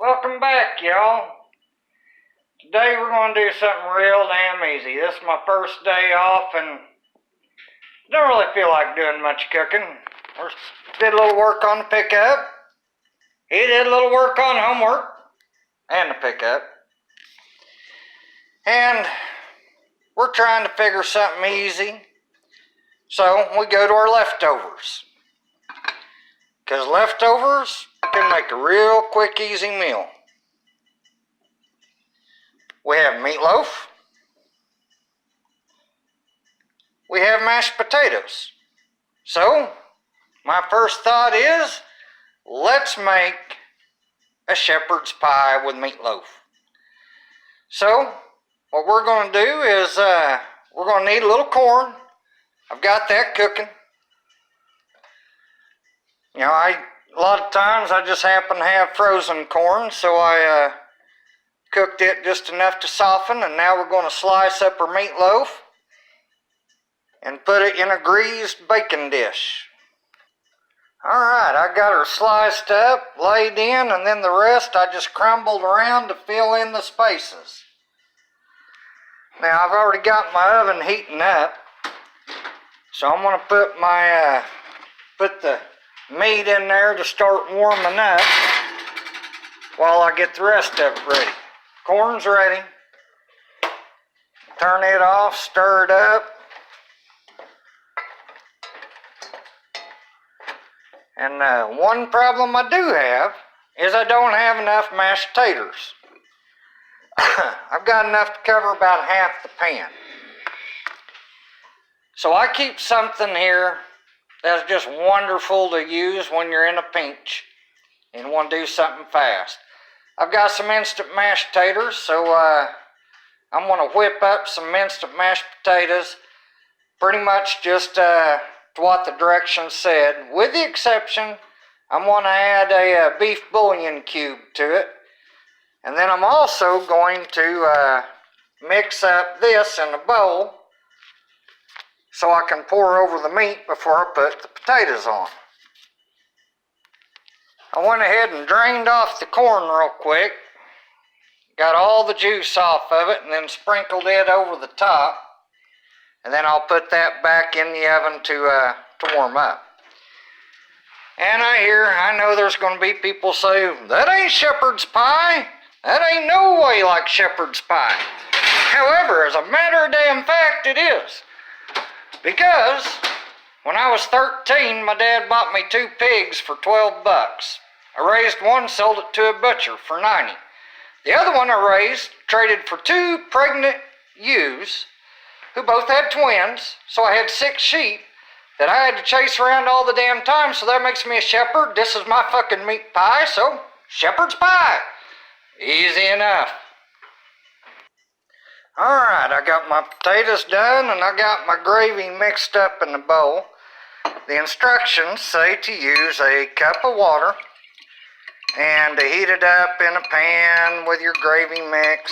Welcome back, y'all. Today we're going to do something real damn easy. This is my first day off and don't really feel like doing much cooking. Did a little work on the pickup. He did a little work on homework and the pickup. And we're trying to figure something easy. So we go to our leftovers. Because leftovers can make a real quick, easy meal. We have meatloaf. We have mashed potatoes. So, my first thought is, let's make a shepherd's pie with meatloaf. So, what we're going to do is, we're going to need a little corn. I've got that cooking. You know, a lot of times I just happen to have frozen corn, so I cooked it just enough to soften, and now we're going to slice up our meatloaf and put it in a greased baking dish. Alright, I got her sliced up, laid in, and then the rest I just crumbled around to fill in the spaces. Now I've already got my oven heating up, so I'm going to put the meat in there to start warming up while I get the rest of it ready. Corn's ready. Turn it off, stir it up. And one problem I do have is I don't have enough mashed taters. I've got enough to cover about half the pan. So I keep something here that's just wonderful to use when you're in a pinch and want to do something fast. I've got some instant mashed taters, so I'm going to whip up some instant mashed potatoes, pretty much just to what the directions said, with the exception I'm going to add a beef bouillon cube to it, and then I'm also going to mix up this in a bowl so I can pour over the meat before I put the potatoes on. I went ahead and drained off the corn real quick, got all the juice off of it, and then sprinkled it over the top, and then I'll put that back in the oven to warm up. And I know there's going to be people say, that ain't shepherd's pie. That ain't no way like shepherd's pie. However, as a matter of damn fact, it is. Because when I was 13, my dad bought me 2 pigs for 12 bucks. I raised one, sold it to a butcher for 90. The other one I raised, traded for 2 pregnant ewes who both had twins, so I had 6 sheep that I had to chase around all the damn time, so that makes me a shepherd. This is my fucking meat pie, so shepherd's pie. Easy enough. Alright, I got my potatoes done and I got my gravy mixed up in the bowl. The instructions say to use a cup of water and to heat it up in a pan with your gravy mix.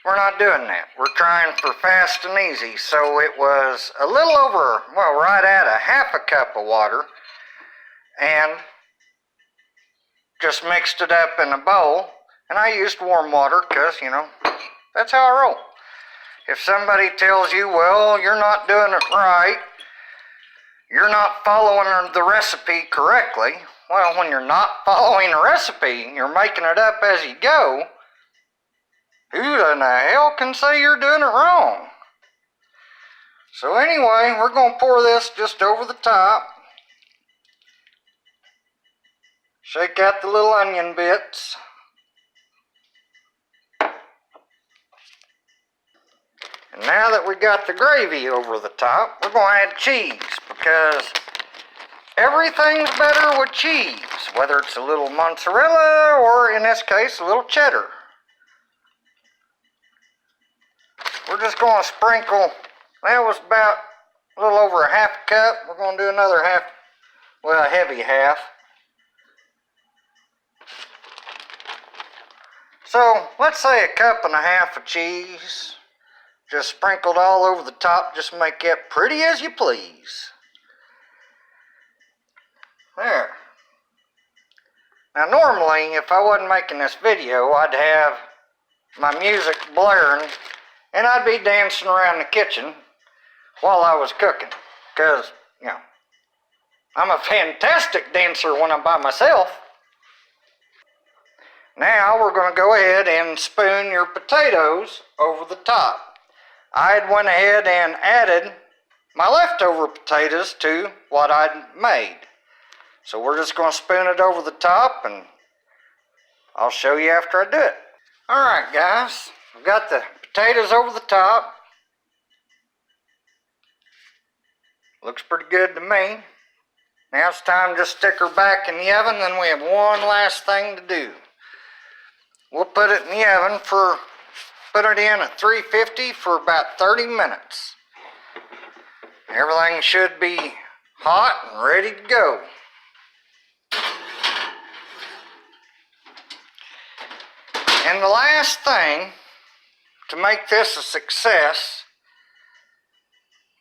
We're not doing that. We're trying for fast and easy, so it was a little over, well, right at a half a cup of water, and just mixed it up in a bowl, and I used warm water because, you know, that's how I roll. If somebody tells you, well, you're not doing it right, you're not following the recipe correctly, well, when you're not following a recipe, you're making it up as you go, who in the hell can say you're doing it wrong? So anyway, we're going to pour this just over the top. Shake out the little onion bits. And now that we got the gravy over the top, we're going to add cheese, because everything's better with cheese, whether it's a little mozzarella or, in this case, a little cheddar. We're just going to sprinkle, that was about a little over a half a cup. We're going to do another half, well, a heavy half. So, let's say a cup and a half of cheese. Just sprinkled all over the top, just make it pretty as you please. There. Now normally, if I wasn't making this video, I'd have my music blaring and I'd be dancing around the kitchen while I was cooking. Because, you know, I'm a fantastic dancer when I'm by myself. Now we're going to go ahead and spoon your potatoes over the top. I had went ahead and added my leftover potatoes to what I'd made. So we're just going to spoon it over the top, and I'll show you after I do it. Alright guys, I've got the potatoes over the top. Looks pretty good to me. Now it's time to just stick her back in the oven, then we have one last thing to do. We'll put it in the oven put it in at 350 for about 30 minutes. Everything should be hot and ready to go. And the last thing to make this a success,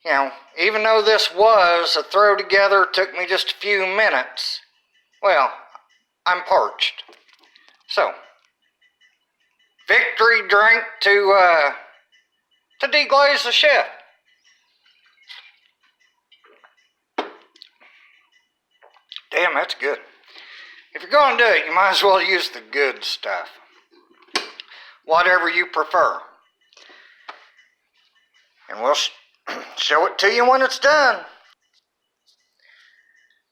you know, even though this was a throw together, took me just a few minutes, well, I'm parched. So, victory drink to deglaze the chef. Damn, that's good. If you're going to do it, you might as well use the good stuff. Whatever you prefer. And we'll show it to you when it's done.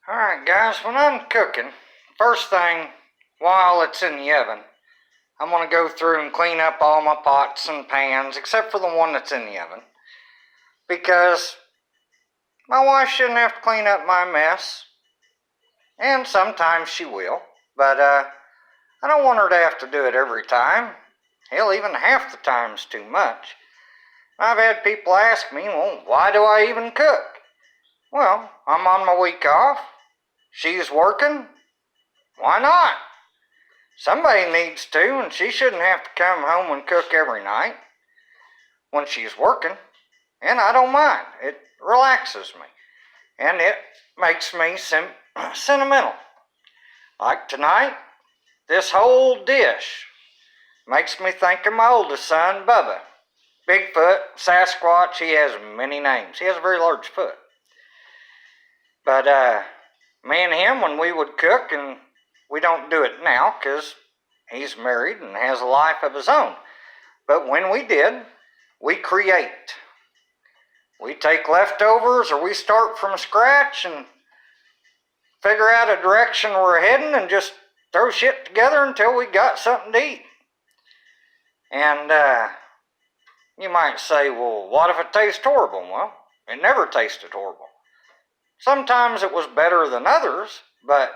Alright guys, when I'm cooking, first thing while it's in the oven, I'm going to go through and clean up all my pots and pans, except for the one that's in the oven. Because my wife shouldn't have to clean up my mess. And sometimes she will. But I don't want her to have to do it every time. Hell, even half the time's too much. I've had people ask me, well, why do I even cook? Well, I'm on my week off. She's working. Why not? Somebody needs to, and she shouldn't have to come home and cook every night when she's working. And I don't mind. It relaxes me. And it makes me sentimental. Like tonight, this whole dish makes me think of my oldest son, Bubba. Bigfoot, Sasquatch, he has many names. He has a very large foot. But me and him, when we would cook, and we don't do it now because he's married and has a life of his own. But when we did, we create. We take leftovers or we start from scratch and figure out a direction we're heading and just throw shit together until we got something to eat. And you might say, well, what if it tastes horrible? Well, it never tasted horrible. Sometimes it was better than others, but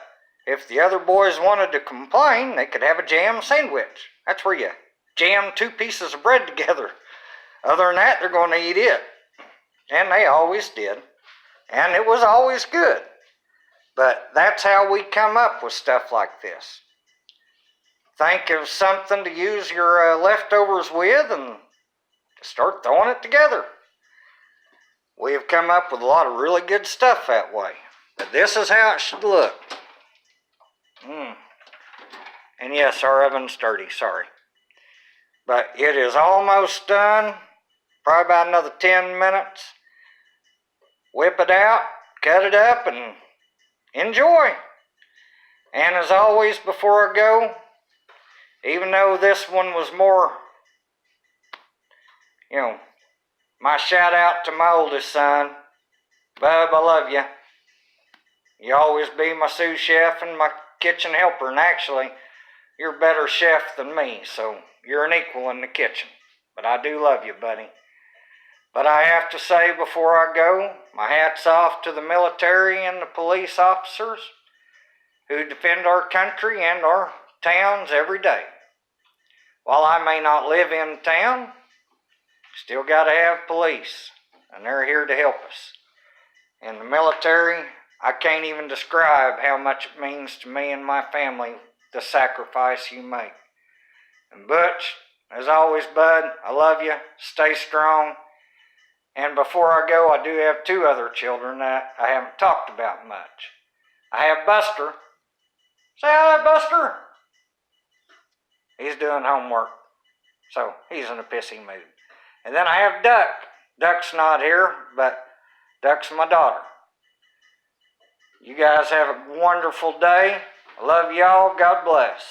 if the other boys wanted to complain, they could have a jam sandwich. That's where you jam 2 pieces of bread together. Other than that, they're going to eat it. And they always did. And it was always good. But that's how we come up with stuff like this. Think of something to use your leftovers with and start throwing it together. We have come up with a lot of really good stuff that way. But this is how it should look. And yes, our oven's dirty, sorry. But it is almost done. Probably about another 10 minutes. Whip it out, cut it up, and enjoy. And as always, before I go, even though this one was more, you know, my shout out to my oldest son, Bub, I love you. You always be my sous chef and my kitchen helper, and actually, you're a better chef than me, so you're an equal in the kitchen. But I do love you, buddy. But I have to say before I go, my hat's off to the military and the police officers who defend our country and our towns every day. While I may not live in town, still got to have police, and they're here to help us. And the military, I can't even describe how much it means to me and my family, the sacrifice you make. And Butch, as always, bud, I love you. Stay strong. And before I go, I do have 2 other children that I haven't talked about much. I have Buster. Say hi, Buster. He's doing homework, so he's in a pissy mood. And then I have Duck. Duck's not here, but Duck's my daughter. You guys have a wonderful day. I love y'all. God bless.